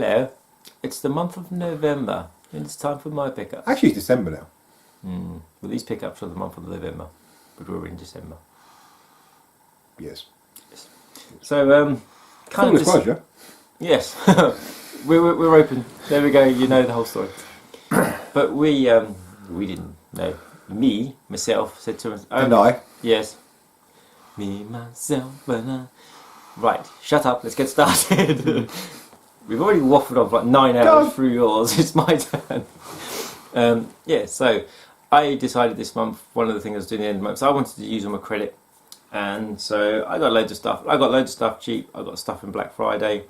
Hello. It's the month of November, and it's time for my pickups. Actually, it's December now. Well, these pickups are the month of November, but we're in December. Yes. So, kind of disclosure. Yes, we're open. There we go. You know the whole story. But we didn't know. Myself, said to us. And I. Yes. Me, myself, and I. Right, shut up. Let's get started. We've already waffled on for like 9 hours through yours. It's my turn. Yeah. So I decided this month one of the things I was doing at the end of the month. So I wanted to use all my credit, and so I got loads of stuff. I got loads of stuff cheap. I got stuff in Black Friday.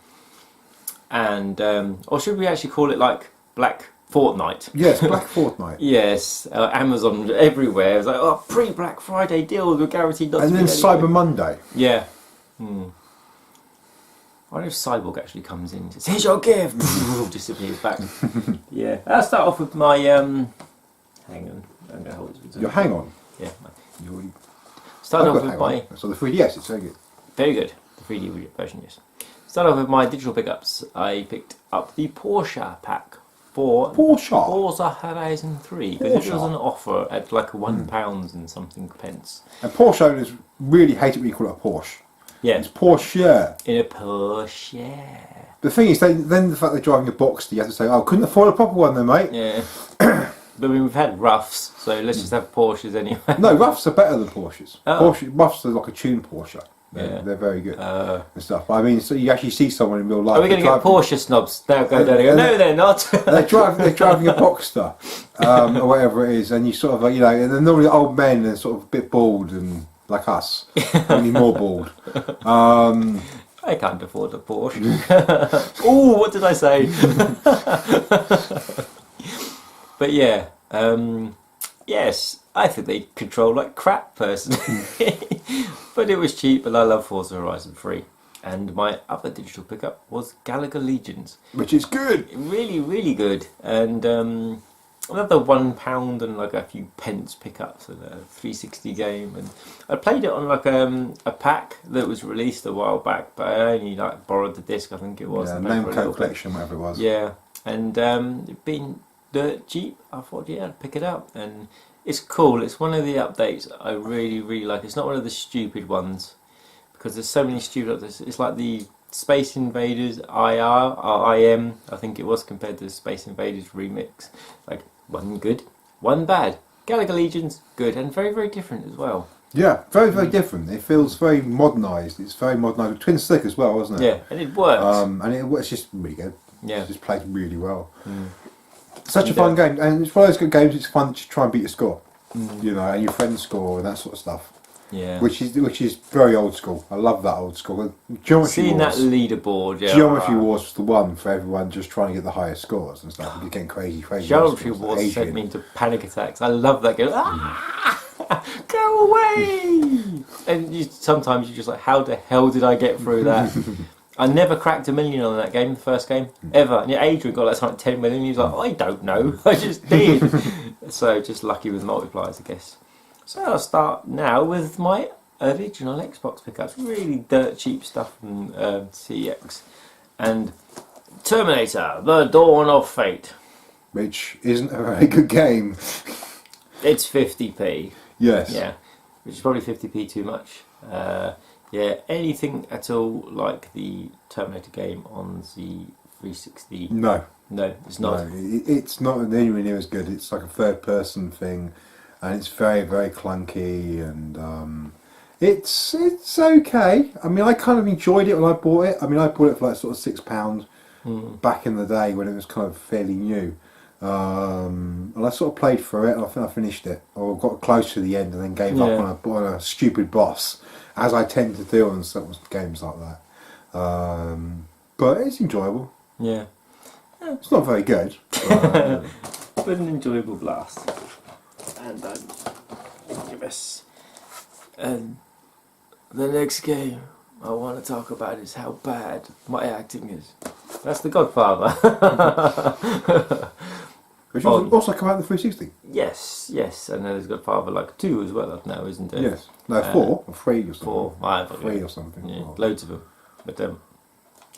And or should we actually call it like Black Fortnite? Yes, Black Fortnite. Yes, Amazon everywhere. It's like, oh, pre-Black Friday deals were guaranteed not to be. And then Cyber Monday. Yeah. I wonder if Cyborg actually comes in and says, here's your gift. Disappears back. Yeah. I'll start off with my hang on. I'm gonna hold it. Your hang on. Yeah. You already... Start off with my. So the 3DS, it's very good. Very good. The 3D version, yes. Start off with my digital pickups. I picked up the Porsche pack for Forza Horizon 3 because it was an offer at like £1 and something pence. And Porsche owners really hate it when you call it a Porsche. Yeah. It's Porsche. In a Porsche. The thing is, then the fact they're driving a Boxster, you have to say, oh, couldn't afford a proper one then, mate. Yeah. But we've had Roughs, so let's just have Porsches anyway. No, Roughs are better than Porsches. Oh. Roughs are like a tuned Porsche. They're very good and stuff. But I mean, so you actually see someone in real life. Are we going to get Porsche snobs? They'll go down and go, no, they're not. they're driving a Boxster or whatever it is, and you sort of, you know, and they're normally old men and sort of a bit bald and like us, only more bald. I can't afford a Porsche. Oh, what did I say? But yeah, yes, I think they control like crap personally. But it was cheap and I love Forza Horizon 3. And my other digital pickup was Galaga Legions. Which is good. Really, really good. And another £1 and like a few pence pickups and a 360 game. And I played it on like a pack that was released a while back, but I only like borrowed the disc, I think it was. Yeah, Namco collection, whatever it was. Yeah, and it being dirt cheap, I thought, yeah, I'd pick it up. And it's cool. It's one of the updates I really, really like. It's not one of the stupid ones because there's so many stupid updates. It's like the Space Invaders IR or IM, I think it was, compared to the Space Invaders remix. Like one good, one bad. Galaga Legions good and very, very different as well. Yeah, very, very different. It feels very modernised. It's very modernised. Twin stick as well, wasn't it? Yeah, and it works. And it's just really good. Yeah, it just plays really well. Such a fun game, and it's one of those good games. It's fun to try and beat your score, you know, and your friends' score and that sort of stuff. Yeah, which is very old school. I love that old school. Geometry Seeing Wars, that leaderboard, yeah. Geometry Wars was the one for everyone just trying to get the highest scores and stuff. You're getting crazy. Geometry Wars sent me into panic attacks. I love that game. Go away! And sometimes you're just like, how the hell did I get through that? I never cracked 1 million on that game, the first game, ever. And Adrian got like something 10 million. He was like, I don't know, I just did. So just lucky with multipliers, I guess. So I'll start now with my original Xbox pickups. Really dirt cheap stuff from CX. And Terminator, The Dawn of Fate. Which isn't a very good game. It's 50p. Yes. Yeah, which is probably 50p too much. Yeah, anything at all like the Terminator game on the 360. No, it's not. No, it's not anywhere near as good. It's like a third-person thing, and it's very, very clunky, and it's okay. I mean, I kind of enjoyed it when I bought it. I mean, I bought it for like sort of £6 back in the day when it was kind of fairly new. And I sort of played through it, and I think I finished it, or got close to the end, and then gave up on a stupid boss, as I tend to do on some games like that. But it's enjoyable. Yeah. It's not very good, but an enjoyable blast. And give us. And the next game I want to talk about is how bad my acting is. That's The Godfather. Which also come out in the 360. Yes, and then there's Godfather like 2 as well now, isn't it? Yes. No, 4 or 3 or something. 4. 3 or something. Yeah, loads of them. But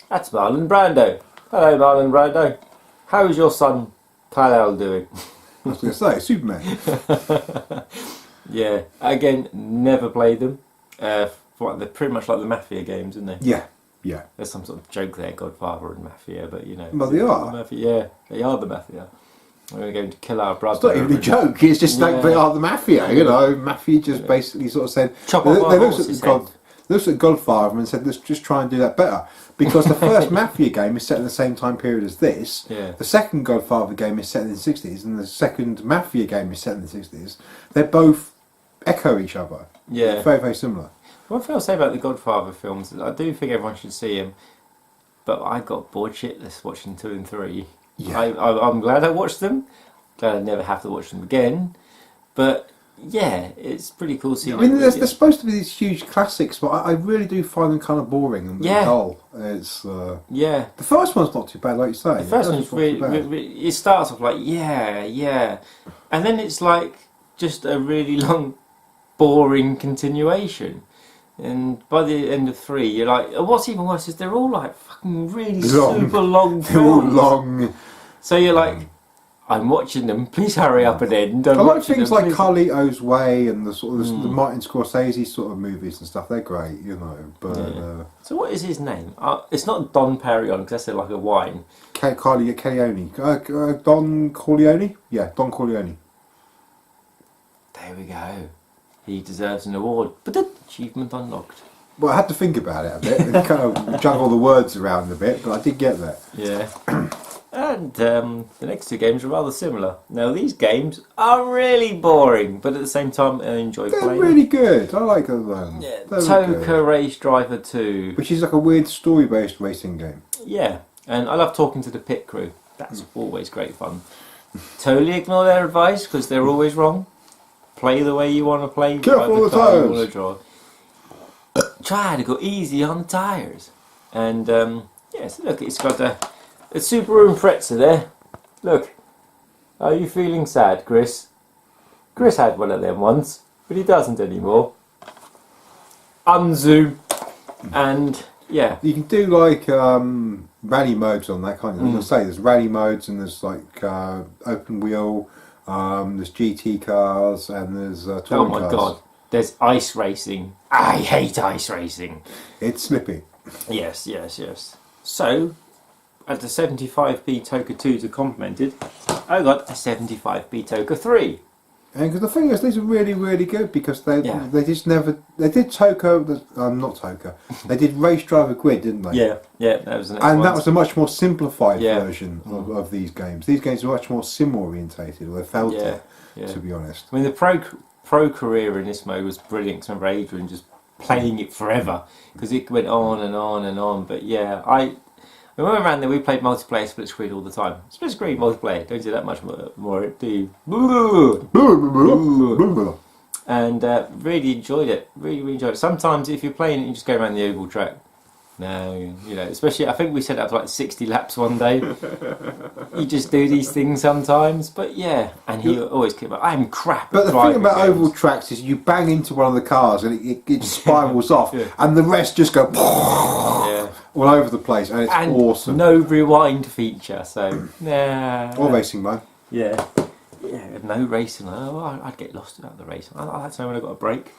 that's Marlon Brando. Hello, Marlon Brando. How's your son Kal-El doing? I was going to say, Superman. Yeah, again, never played them. They're pretty much like the Mafia games, aren't they? Yeah, yeah. There's some sort of joke there, Godfather and Mafia, but you know. Well, they are. The Mafia, yeah, they are the Mafia. We're going to kill our brother. It's not even a joke, it's just like they are the Mafia, you know. Mafia just basically sort of said... Chop off our horse's head. Looks at Godfather and said, let's just try and do that better. Because the first Mafia game is set in the same time period as this. Yeah. The second Godfather game is set in the 60s, and the second Mafia game is set in the 60s. They both echo each other. Yeah. Very, very similar. One thing I'll say about the Godfather films, I do think everyone should see them, but I got bored shitless watching 2 and 3. Yeah. I'm glad I watched them. Glad I never have to watch them again. But yeah, it's pretty cool seeing. I mean, there's supposed to be these huge classics, but I really do find them kind of boring and dull. It's yeah. The first one's not too bad, like you say. The first one's really, it starts off like yeah, and then it's like just a really long, boring continuation. And by the end of 3, you're like, what's even worse is they're all like fucking really super long films. They're all long. So you're like, I'm watching them. Please hurry up and end. I like things like Carlito's Way and the sort of the Martin Scorsese sort of movies and stuff. They're great, you know. But so what is his name? It's not Don Perignon because that's like a wine. Corleone. Don Corleone. Yeah, Don Corleone. There we go. He deserves an award. But achievement unlocked. Well, I had to think about it a bit and kind of juggle the words around a bit, but I did get that. Yeah. And the next 2 games are rather similar. Now, these games are really boring, but at the same time, I enjoy playing. They're really good. I like them. Yeah, Toka Race Driver 2. Which is like a weird story-based racing game. Yeah, and I love talking to the pit crew. That's always great fun. Totally ignore their advice, because they're always wrong. Play the way you want to play. Careful with the tyres. Try to go easy on the tyres. And, yes, look, it's got a Subaru Impreza there. Look. Are you feeling sad, Chris? Chris had one of them once, but he doesn't anymore. Unzoom. And, yeah. You can do like rally modes on that, can't you? As I say, there's rally modes and there's like open wheel, there's GT cars and there's touring cars. Oh my god. There's ice racing. I hate ice racing. It's slippy. Yes. So, as the 75p Toka 2s are complemented, I got a 75p Toka 3. And because the thing is, these are really, really good because they just never... They did Toka... not Toka. They did Race Driver Grid, didn't they? Yeah, that was the next And one. that was a much more simplified version of these games. These games are much more sim-orientated, or they felt it, to be honest. I mean, the pro career in this mode was brilliant. Because I remember Adrian just playing it forever because it went on and on and on. But yeah, when we went around there, we played multiplayer split screen all the time. Split screen multiplayer, don't do that much more do you? And really enjoyed it. Really enjoyed it. Sometimes if you're playing it, you just go around the oval track. No, you know, especially I think we set up to like 60 laps one day. You just do these things sometimes, but yeah. And he always kept like, I'm crap. But the thing about oval tracks is you bang into one of the cars and it spirals off, and the rest just go all over the place, and it's awesome. No rewind feature, so or racing mode. Yeah, no racing. Oh, I'd get lost without the racing. I like that time when I got a break.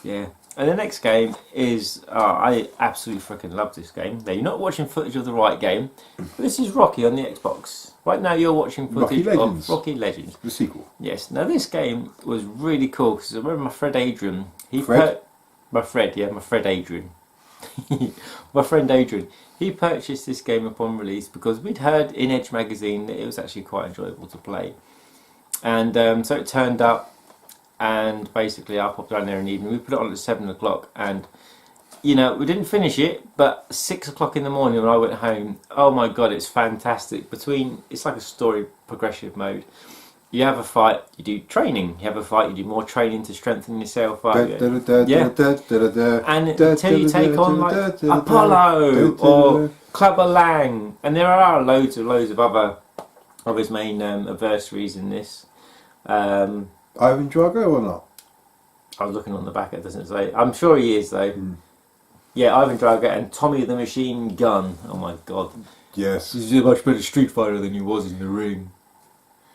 Yeah. And the next game is, I absolutely freaking love this game. Now, you're not watching footage of the right game, but this is Rocky on the Xbox. Right now you're watching footage of Rocky Legends. The sequel. Yes. Now this game was really cool because I remember my friend Adrian. My friend Adrian. My friend Adrian. He purchased this game upon release because we'd heard in Edge magazine that it was actually quite enjoyable to play. And so it turned up. And basically I popped down there in the evening. We put it on at 7 o'clock and you know, we didn't finish it, but 6 o'clock in the morning when I went home, oh my god, it's fantastic. It's like a story progressive mode. You have a fight, you do training. You have a fight, you do more training to strengthen yourself up. And until you take on like Apollo or Clubber Lang. And there are loads of other of his main adversaries in this. Ivan Drago or not? I was looking on the back, it doesn't say. I'm sure he is though. Yeah, Ivan Drago and Tommy the Machine Gun. Oh my god. Yes. He's a much better Street Fighter than he was in the ring.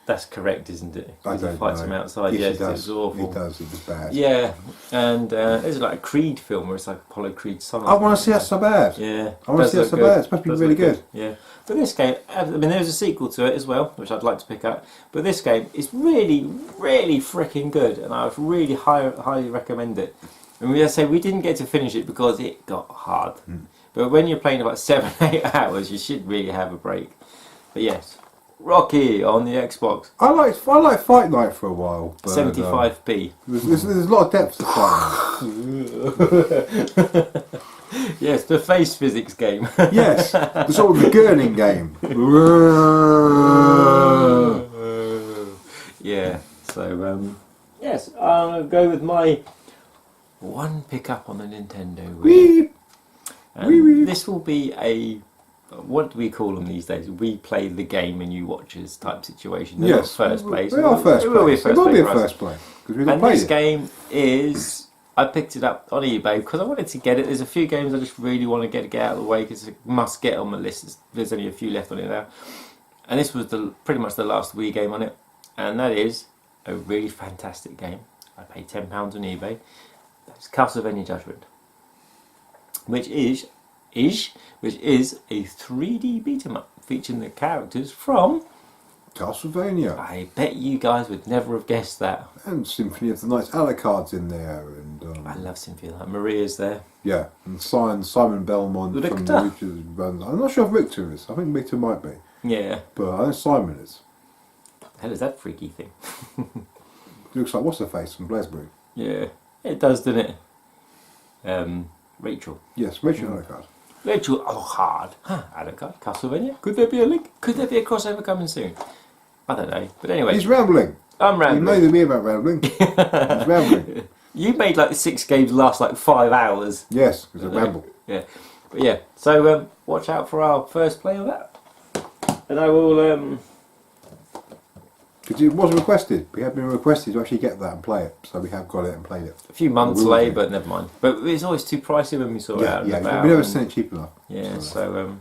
That's correct, isn't it? I Because he don't fights know. him outside. Yes, Yes, he does. it's awful. He does. It was bad. Yeah, and there's like a Creed film where it's like Apollo Creed's son. I want to see that so bad. Yeah, I want to see that so bad. It's supposed to be really good. Yeah, but this game, I mean, there's a sequel to it as well, which I'd like to pick up. But this game is really, really freaking good, and I would really highly recommend it. And we say we didn't get to finish it because it got hard. But when you're playing about 7-8 hours, you should really have a break. But yes, Rocky on the Xbox. I like Fight Night for a while. But, 75p. There's a lot of depth to Fight Night. Yes, the face physics game. Yes, the sort of the gurning game. Yeah, so yes, I'll go with my one pickup on the Nintendo Wii. Wee. And Wee wee. this will be a, what do we call them these days? We play the game and you watch us type situation. They're Yes, not first place. They are first It will be a place. first It will play be a for us. first play because we've not And played this it. game is, I picked it up on eBay because I wanted to get it. There's a few games I just really want to get out of the way because it must get on my list. There's only a few left on it now. And this was pretty much the last Wii game on it. And that is a really fantastic game. I paid £10 on eBay. That's Castlevania Judgment. Which is a 3D beat 'em up featuring the characters from, Castlevania I bet you guys would never have guessed that. and Symphony of the Night's Alucard's in there, and I love Symphony of the Night. Maria's there. yeah, and Simon Belmont from Richter. the Witches runs. I'm not sure if Richter is. I think Richter might be, Yeah. but I know Simon is. The hell is that freaky thing? Looks like what's her face from Blazblue. Yeah, it does, doesn't it? Rachel. Yes, Rachel Alucard. Rachel, oh hard. Huh, Alucard, Castlevania. Could there be a link? Could there be a crossover coming soon? I don't know. But anyway, He's rambling. I'm You rambling. know me about rambling. He's rambling. You made like 6 games last like 5 hours. Yes, it's a ramble. Yeah. But yeah, so watch out for our first play of that. And I will, Because it was requested. We have been requested to actually get that and play it, so we have got it and played it. a few months Will late, do. but never mind. But it's always too pricey when we saw it out Yeah, and yeah. about. We never and- sent it cheap enough. Yeah, so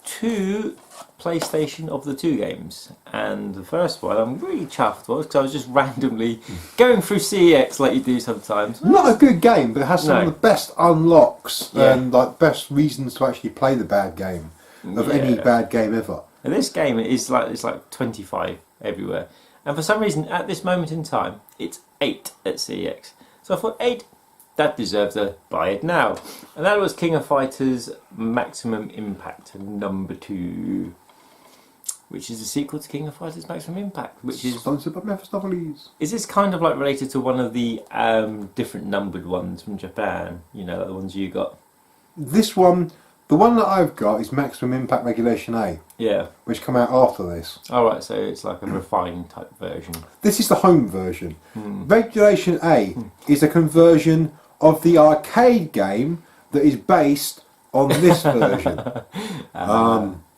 2 PlayStation of the 2 games, and the first one I'm really chuffed was because I was just randomly going through CEX like you do sometimes. Not a good game, but it has some No. of the best unlocks Yeah. and like best reasons to actually play the bad game of any Yeah. bad game ever. And this game is like, it's like 25 everywhere, and for some reason at this moment in time it's 8 at CEX. So I thought 8, that deserves a buy it now, and that was King of Fighters Maximum Impact number 2, which is a sequel to King of Fighters Maximum Impact, which is Sponsored by Mephistopheles. Is this kind of like related to one of the different numbered ones from Japan? You know, like the ones you got? This one, the one that I've got is Maximum Impact Regulation A, Yeah. which come out after this. Alright, so it's like a refined type version. This is the home version. Regulation A is a conversion of the arcade game that is based on this version.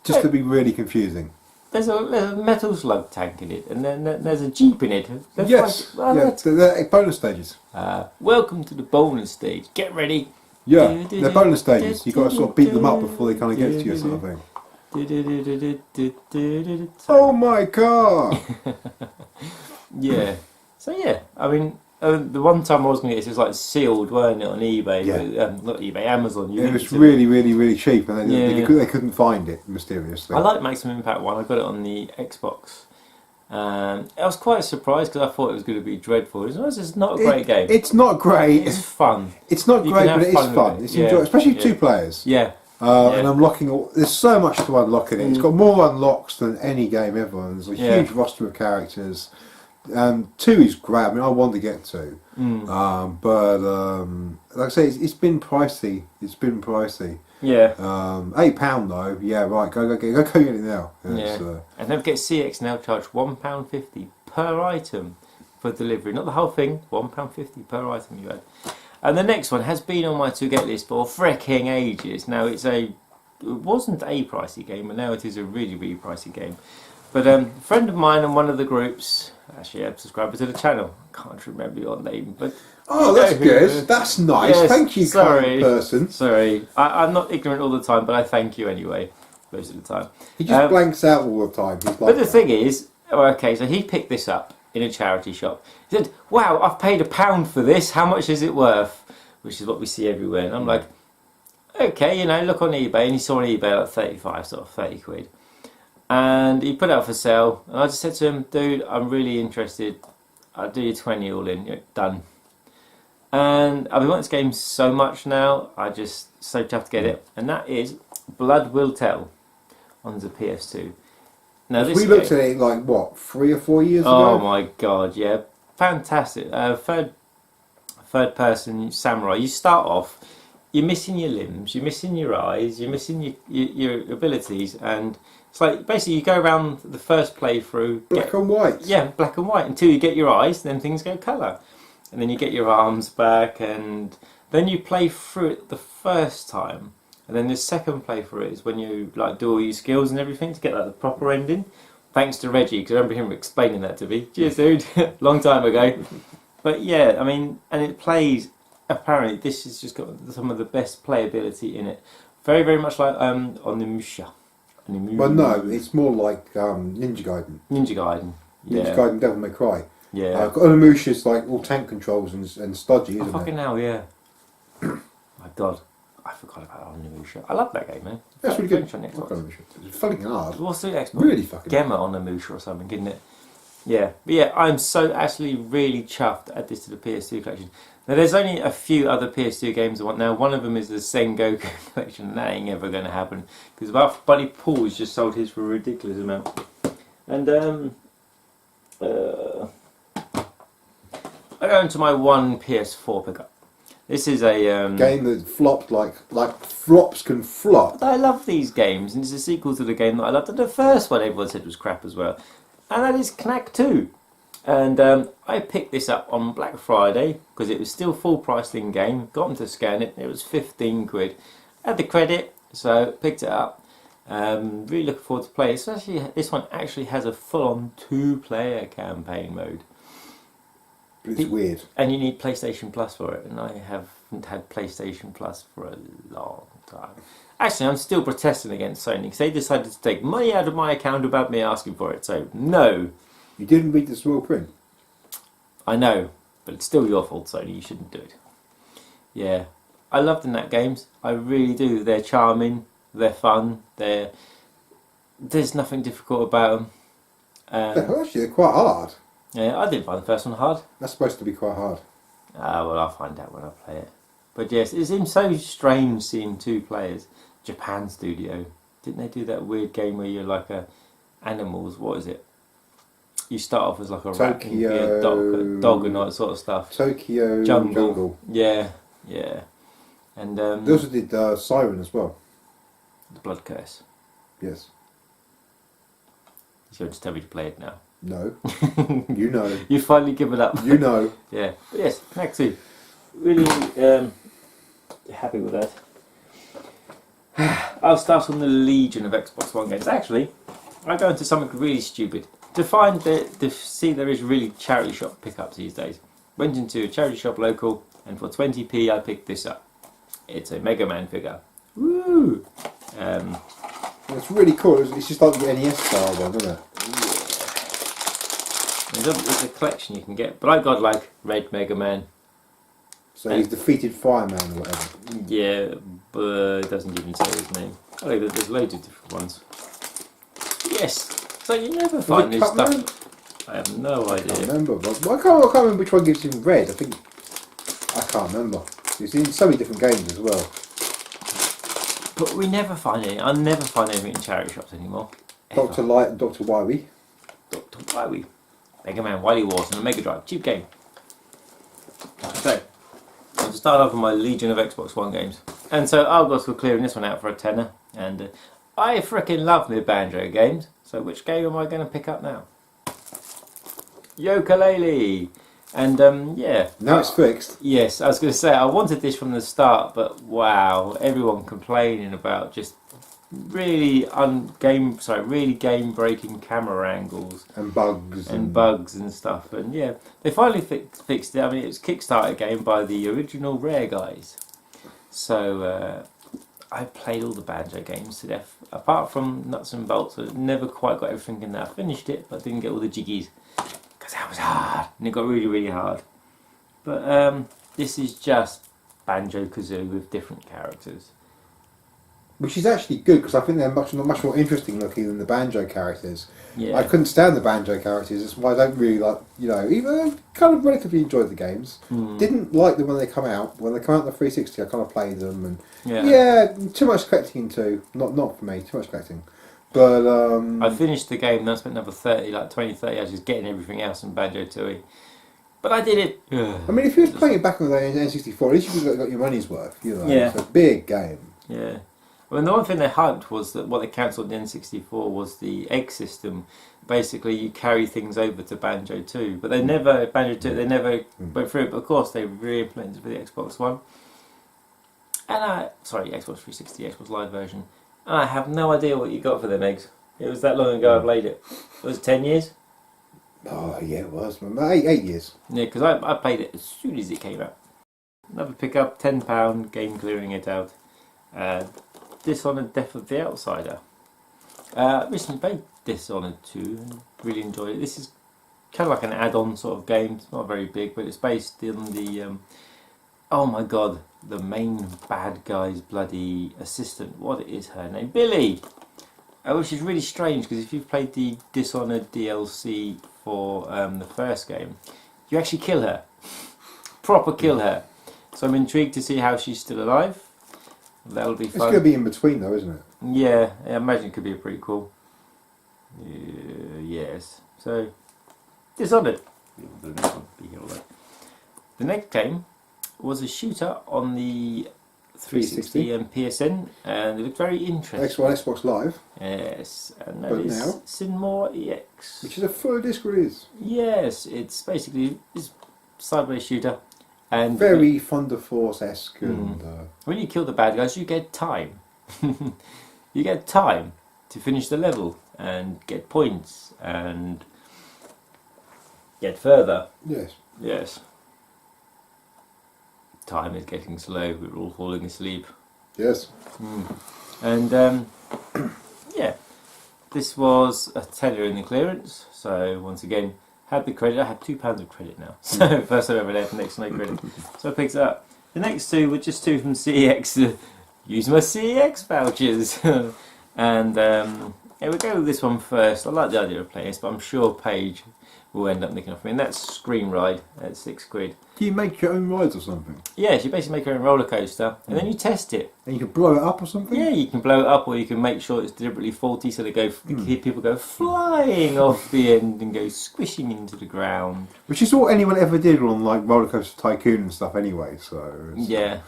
Just to be really confusing. There's a metal slug tank in it, and then there's a jeep in it. That's Yes, like- yeah, they're bonus stages. welcome to the bonus stage. Get ready. Yeah, they're bonus stages. You've got to sort of beat them up before they kind of get to you, sort of thing. Oh my car! Yeah. So yeah, I mean, the one time I was going to get this, it was like sealed, weren't it, on eBay? Yeah. But, not eBay, Amazon. You It linked was to really, really, really cheap, and they Yeah. couldn't find it mysteriously. I like Maximum Impact 1. I got it on the Xbox. I was quite surprised because I thought it was going to be dreadful. It's not a great game. It's not great. It's fun. It's not You great, can but have it is fun with fun. it. It's Yeah. enjoyable, especially Yeah. 2 players. Yeah. And unlocking there's so much to unlock in it. It's got more unlocks than any game ever, and there's a Yeah. huge roster of characters. 2 is great. I mean, I want to get 2, but like I say, it's been pricey. It's been pricey. Yeah. £8 though. Yeah, right. Go get it now. Yeah. And don't forget, CX now charge £1.50 per item for delivery. Not the whole thing, £1.50 per item you add. And the next one has been on my to-get list for freaking ages. Now it wasn't a pricey game, but now it is a really, really pricey game. But a friend of mine in one of the groups, actually a subscriber to the channel, I can't remember your name, but Oh, that's good. That's nice. Yes, Thank you, sorry. kind person. Sorry, I'm not ignorant all the time, but I thank you anyway. most of the time. He just blanks out all the time. He's like but the thing is, okay, so he picked this up in a charity shop. He said, "Wow, I've paid £1 for this. How much is it worth?" Which is what we see everywhere. And I'm like, okay, you know, look on eBay, and he saw on eBay like 35, sort of 30 quid. And he put it up for sale, and I just said to him, "Dude, I'm really interested. I'll do you 20 all in. Done." And I've been wanting this game so much now, I just so chuffed to get it. And that is Blood Will Tell on the PS2. Now this we looked at it like what, 3 or 4 years ago? Oh my god, yeah, fantastic. Third person samurai. You start off, you're missing your limbs, you're missing your eyes, you're missing your abilities, and it's like basically you go around the first playthrough black and white. Yeah, black and white until you get your eyes, then things go colour. And then you get your arms back, and then you play through it the first time, and then the second playthrough is when you like do all your skills and everything to get like the proper ending. Thanks to Reggie, because I remember him explaining that to me. Cheers, dude. Long time ago. But yeah, I mean, and it plays. Apparently, this has just got some of the best playability in it. Very, very much like Onimusha. Well, no, it's more like Ninja Gaiden. Ninja Gaiden. Yeah. Ninja Gaiden, Devil May Cry. Yeah. Onimusha's like all tank controls and stodgy, isn't it? Fucking hell, yeah. My God, I forgot about Onimusha. I love that game, man. That's really good. On Xbox. Onimusha. It's fucking hard. What's the Xbox? Really fucking Gemma Onimusha or something, isn't it? Yeah, but yeah, I'm so actually really chuffed at this to the PS2 collection. Now, there's only a few other PS2 games I want now. One of them is the Sengoku collection, and that ain't ever going to happen because Buddy Paul's just sold his for a ridiculous amount. And I go into my one PS4 pickup. This is a game that flopped like flops can flop. I love these games, and it's a sequel to the game that I loved. And the first one everyone said was crap as well, and that is Knack 2. And I picked this up on Black Friday because it was still full price in game. Got them to scan it. It was 15 quid. Had the credit, so picked it up. Really looking forward to play. Especially this one actually has a full-on 2-player campaign mode. It's weird. And you need PlayStation Plus for it, and I haven't had PlayStation Plus for a long time. Actually, I'm still protesting against Sony because they decided to take money out of my account without me asking for it. So no. You didn't read the small print. I know, but it's still your fault, Sony. You shouldn't do it. Yeah, I love the Knack games. I really do. They're charming. They're fun. There's nothing difficult about them. Actually, they're quite hard. Yeah, I didn't find the first one hard. That's supposed to be quite hard. Well, I'll find out when I play it. But yes, it seems so strange seeing 2 players. Japan Studio. Didn't they do that weird game where you're like animals? What is it? You start off as like a rat and be a dog and all that sort of stuff. Tokyo Jungle. Yeah, yeah. And they also did Siren as well. The Blood Curse. Yes. You're going to tell me to play it now. No. You know. You've finally given up. You know. Yeah. But yes, Knack 2. Really happy with that. I'll start on the legion of Xbox One games. Actually, I go into something really stupid. To see there is really charity shop pickups these days. Went into a charity shop local, and for 20p I picked this up. It's a Mega Man figure. Woo! It's really cool. It's just like the NES style one, isn't it? There's a collection you can get, but I got like Red Mega Man. So he's defeated Fireman or whatever. Yeah, but it doesn't even say his name. Oh, there's loads of different ones. Yes. So you never find this stuff. Man? I have no idea. I can't remember. I can't remember which one gives him red. I can't remember. It's in so many different games as well. But we never find any. I never find anything in charity shops anymore. Dr. Light and Dr. Wily. Dr. Wily. Mega Man Wily Wars on the Mega Drive. Cheap game. So, I'll start off with my legion of Xbox One games. And so Argos were clearing this one out for a tenner. And I frickin' love my Banjo games. So which game am I going to pick up now? Yooka-Laylee. And yeah. Now it's fixed. Yes, I was going to say I wanted this from the start, but wow, everyone complaining about just really game-breaking camera angles and bugs and stuff. And yeah, they finally fixed it. I mean, it was a Kickstarter game by the original Rare guys. So I played all the Banjo games to death. Apart from Nuts and Bolts, I never quite got everything in there. I finished it, but didn't get all the jiggies. Because that was hard. And it got really, really hard. But this is just Banjo-Kazooie with different characters. Which is actually good, because I think they're much more interesting looking than the Banjo characters. Yeah. I couldn't stand the Banjo characters, that's why I don't really like, even I kind of relatively enjoyed the games. Didn't like them when they come out. When they come out on the 360, I kind of played them, and too much collecting into, not for me, too much collecting. But I finished the game and I spent another 30 hours just getting everything else in Banjo-Tooie. But I did it. I mean, if you was playing it back on the N64, at least you got your money's worth, Yeah. It's a big game. Yeah. I mean, the one thing they hyped was that what they cancelled in N64 was the egg system. Basically, you carry things over to Banjo 2, but they never they never went through it. But of course, they re-implemented it for the Xbox One, and Xbox 360, Xbox Live version. And I have no idea what you got for them eggs. It was that long ago I played it. It was 10 years. Oh yeah, it was 8 years. Yeah, because I played it as soon as it came out. Another pickup, £10 game clearing it out. Dishonored Death of the Outsider. Recently played Dishonored 2 and really enjoyed it. This is kind of like an add-on sort of game. It's not very big, but it's based in the oh my god, the main bad guy's bloody assistant. What is her name? Billy! Which is really strange, because if you've played the Dishonored DLC for the first game, you actually kill her. Proper kill her. So I'm intrigued to see how she's still alive. That'll be fun. It's going to be in between though, isn't it? Yeah, I imagine it could be a prequel. Yes. So, Dishonored. The next game was a shooter on the 360 and PSN, and it looked very interesting. Xbox Live. Yes, and that is Sinmore EX. Which is a full disc release. Yes, it's basically a sideways shooter. And very Thunder Force-esque. And, when you kill the bad guys, you get time. You get time to finish the level and get points and get further. Yes. Yes. Time is getting slow. We're all falling asleep. Yes. And yeah, this was a tenner in the clearance. So once again, had the credit. I have £2 of credit now. So first I've ever left, next no credit. So I picked it up. The next two were just two from CEX. Use my CEX vouchers. And yeah, we'll go with this one first. I like the idea of playing this, but I'm sure Paige will end up nicking off me. And that's Scream Ride at £6. Do you make your own rides or something? Yeah, you basically make your own roller coaster, and then you test it. And you can blow it up or something? Yeah, you can blow it up, or you can make sure it's deliberately faulty, so they go, people go flying off the end and go squishing into the ground. Which is all anyone ever did on like Roller Coaster Tycoon and stuff anyway. So yeah,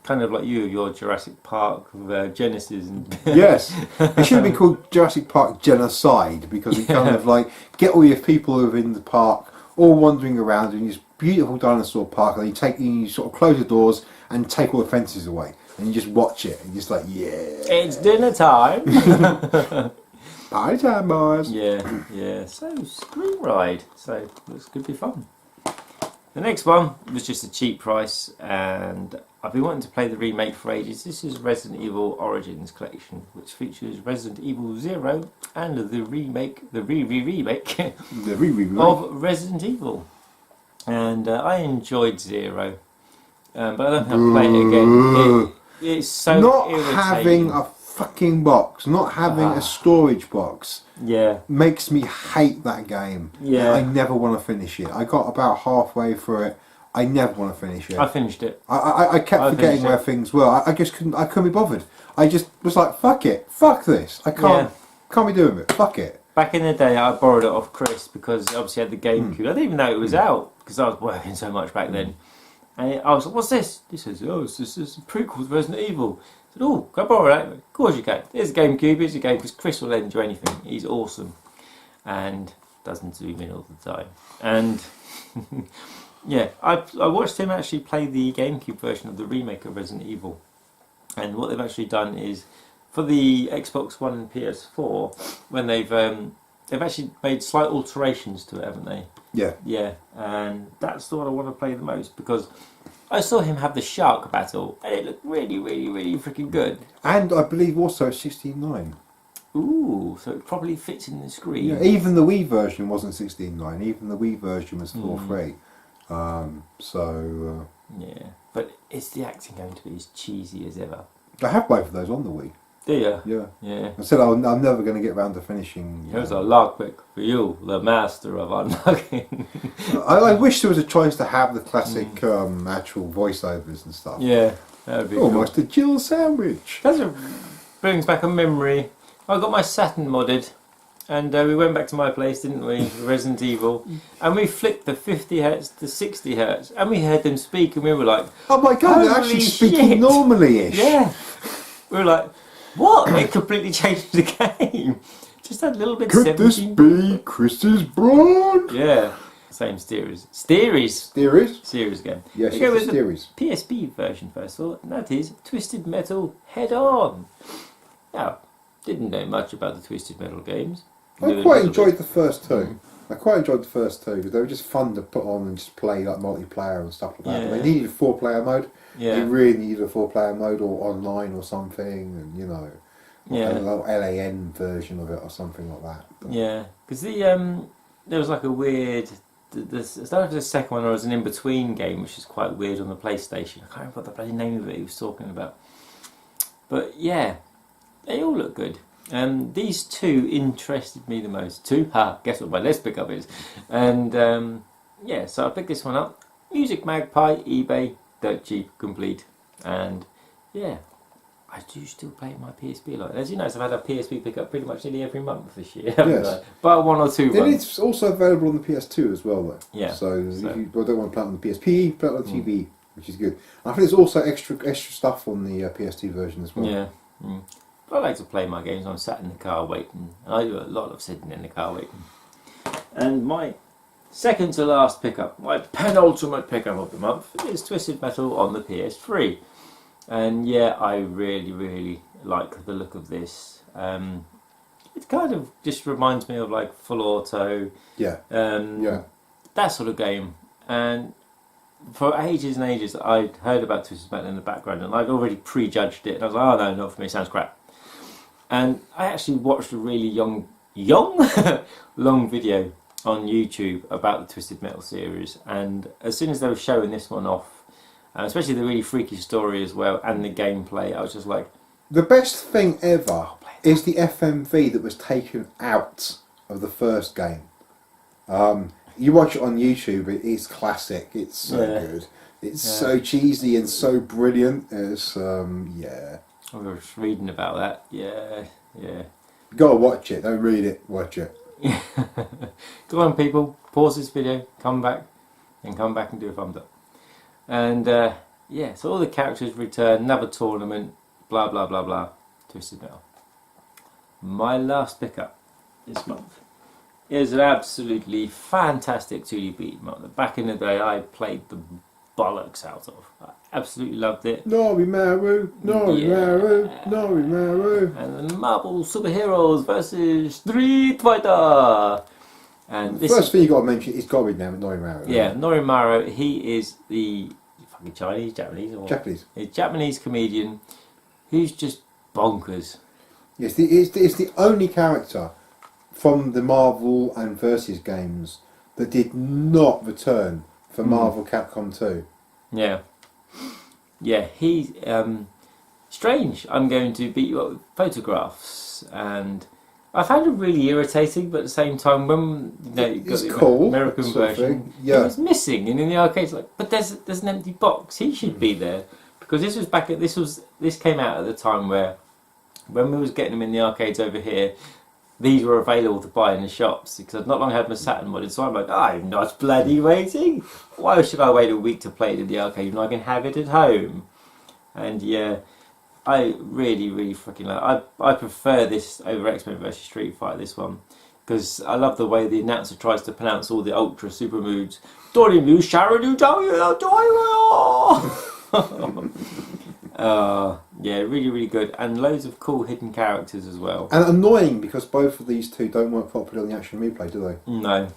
kind of like your Jurassic Park Genesis. And yes, it should have been called Jurassic Park Genocide, because you kind of like get all your people within the park all wandering around in this beautiful dinosaur park, and you sort of close the doors and take all the fences away, and you just watch it and you're just like, yeah, it's dinner time. party time, boys. Yeah. So Scream Ride. So this could be fun. The next one was just a cheap price, and I've been wanting to play the remake for ages. This is Resident Evil Origins Collection, which features Resident Evil 0 and the remake, the remake of Resident Evil. And I enjoyed 0, but I don't think I'll play it again. It's so not irritating. Having a fucking box, not having a storage box, makes me hate that game. Yeah, I never want to finish it. I got about halfway through it. I never want to finish it. I finished it. I kept forgetting where things were. I just couldn't. I couldn't be bothered. I just was like, fuck it, fuck this. I can't be doing it. Fuck it. Back in the day, I borrowed it off Chris because he obviously had the GameCube. I didn't even know it was out because I was working so much back then. And I was like, "What's this?" He says, "Oh, it's a prequel to Resident Evil." I said, "Oh, can I borrow that?" Of course you can. Here's a GameCube. Here's a game, because Chris will lend you anything. He's awesome and doesn't zoom in all the time. And yeah, I watched him actually play the GameCube version of the remake of Resident Evil. And what they've actually done is, for the Xbox One and PS4, when they've actually made slight alterations to it, haven't they? Yeah. Yeah, and that's the one I want to play the most, because I saw him have the shark battle, and it looked really, really, really freaking good. And I believe also 16:9. Ooh, so it probably fits in the screen. Yeah, even the Wii version wasn't 16:9. Even the Wii version was 4:3. Yeah, but is the acting going to be as cheesy as ever? I have both of those on the Wii. Do you? Yeah. Yeah. I said I'm never going to get around to finishing. Here's a lockpick for you, the master of unlocking. I wish there was a choice to have the classic actual voiceovers and stuff. Yeah, that would be cool. Almost a Jill sandwich. That brings back a memory. I got my Saturn modded, and we went back to my place, didn't we? Resident Evil, and we flicked the 50 hertz to 60 hertz, and we heard them speak, and we were like, "Oh my god, they're holy actually speaking shit." normally-ish." Yeah, we were like, "What?" It completely changed the game. Just that little bit. Could 17. this be Chris's brand? Yeah, same series game. Yes, We go it's with a series. the PSP version first of all, and that is Twisted Metal Head On. Now, didn't know much about the Twisted Metal games. I quite enjoyed the first two. Because they were just fun to put on and just play like multiplayer and stuff like that. Yeah. But they needed a 4-player mode. Yeah. They really needed a 4-player mode or online or something, and you know, Yeah. a little LAN version of it or something like that. But Yeah, because there was like a weird. I don't know if the second one or it was an in-between game, which is quite weird on the PlayStation. I can't remember what the bloody name of it he was talking about. But yeah, they all look good. These two interested me the most. Guess what my next pickup is? And yeah, so I picked this one up. Music Magpie, eBay, dirt cheap, complete. And yeah, I do still play my PSP a lot. As you know, I've had a PSP pickup pretty much nearly every month this year. Yes. But one or two and months. it's also available on the PS2 as well, though. Yeah. So if you don't want to play it on the PSP, play it on the TV, which is good. I think there's also extra stuff on the PS2 version as well. Yeah. But I like to play my games. I'm sat in the car waiting. And I do a lot of sitting in the car waiting. And my second to last pickup, my penultimate pickup of the month, is Twisted Metal on the PS3. And yeah, I really, really like the look of this. It kind of just reminds me of like Full Auto. Yeah. That sort of game. And for ages and ages, I'd heard about Twisted Metal in the background, and I'd already prejudged it. And I was like, oh no, not for me, sounds crap. And I actually watched a really long video on YouTube about the Twisted Metal series. And as soon as they were showing this one off, especially the really freaky story as well, and the gameplay, I was just like... The best thing ever is the FMV that was taken out of the first game. You watch it on YouTube, it is classic. It's so good. It's so cheesy and so brilliant. It's, yeah. I was reading about that. Yeah. You gotta watch it, don't read it, watch it. Go on, people, pause this video, come back and do a thumbs up. And yeah, so all the characters return, another tournament, blah blah blah blah, Twisted Metal. My last pickup this month is an absolutely fantastic 2D beat 'em up that back in the day I played the bollocks out of. I absolutely loved it. Norimaru. And the Marvel Superheroes versus Street Fighter. And The first thing you got to mention is got to be Norimaru. Yeah, Norimaru. He is the fucking Japanese, Japanese. A Japanese comedian who's just bonkers. Yes, it's the only character from the Marvel and Versus games that did not return for Marvel Capcom 2. Yeah, he's strange. I'm going to beat you up with photographs, and I found it really irritating. But at the same time, when you got the cool, American version, he was missing, and in the arcades, like, but there's an empty box. He should be there, because this was this came out at the time where, when we was getting them in the arcades over here, these were available to buy in the shops, because I'd not long had my Saturn modded, so I'm like, I'm not bloody waiting. Why should I wait a week to play it in the arcade when I can have it at home? And yeah, I really, really freaking like. I prefer this over X-Men vs Street Fighter. This one, because I love the way the announcer tries to pronounce all the ultra super moves. Yeah, really, really good, and loads of cool hidden characters as well. And annoying, because both of these two don't work properly on the action replay, do they? No.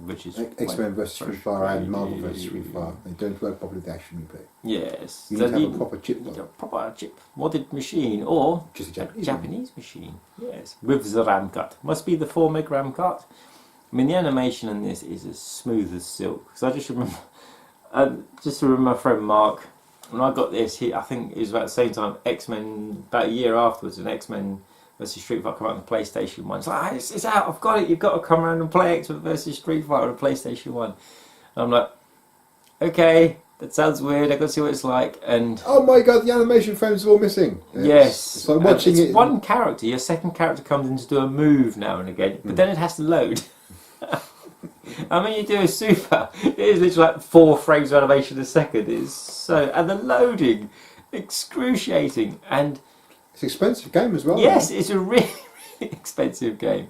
which is X-Men vs Street Fighter and Marvel vs frustrating. Street Fighter. They don't work properly with the action replay. Yes. You So need to have a proper chip you need though. a proper chip modded machine or Just a a Japanese. Japanese machine. Yes, with the RAM card. Must be the 4 meg RAM card. I mean, the animation in this is as smooth as silk. So I just remember, my friend Mark, when I got this, I think it was about the same time X-Men, about a year afterwards, and X-Men versus Street Fighter come out on the PlayStation 1. It's like, it's out, I've got it, you've got to come around and play X-Men versus Street Fighter on the PlayStation 1. And I'm like, okay, that sounds weird, I've got to see what it's like. And Oh my god, the animation frames are all missing. yes, It's like watching it's it. one character, your second character comes in to do a move now and again, but then it has to load. I mean, you do a super, it is literally like 4 frames of animation a second. And the loading, excruciating. And It's an expensive game as well. yes, it's a really, really expensive game.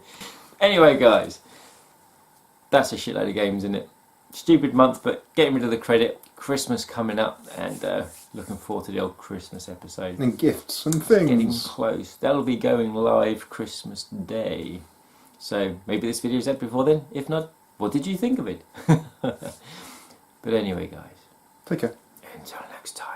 Anyway, guys, that's a shitload of games, isn't it? Stupid month, but getting rid of the credit. Christmas coming up, and looking forward to the old Christmas episode. And gifts and Getting things. close. That'll be going live Christmas Day. So maybe this video is out before then. If not, what did you think of it? But anyway, guys, Take care. until next time.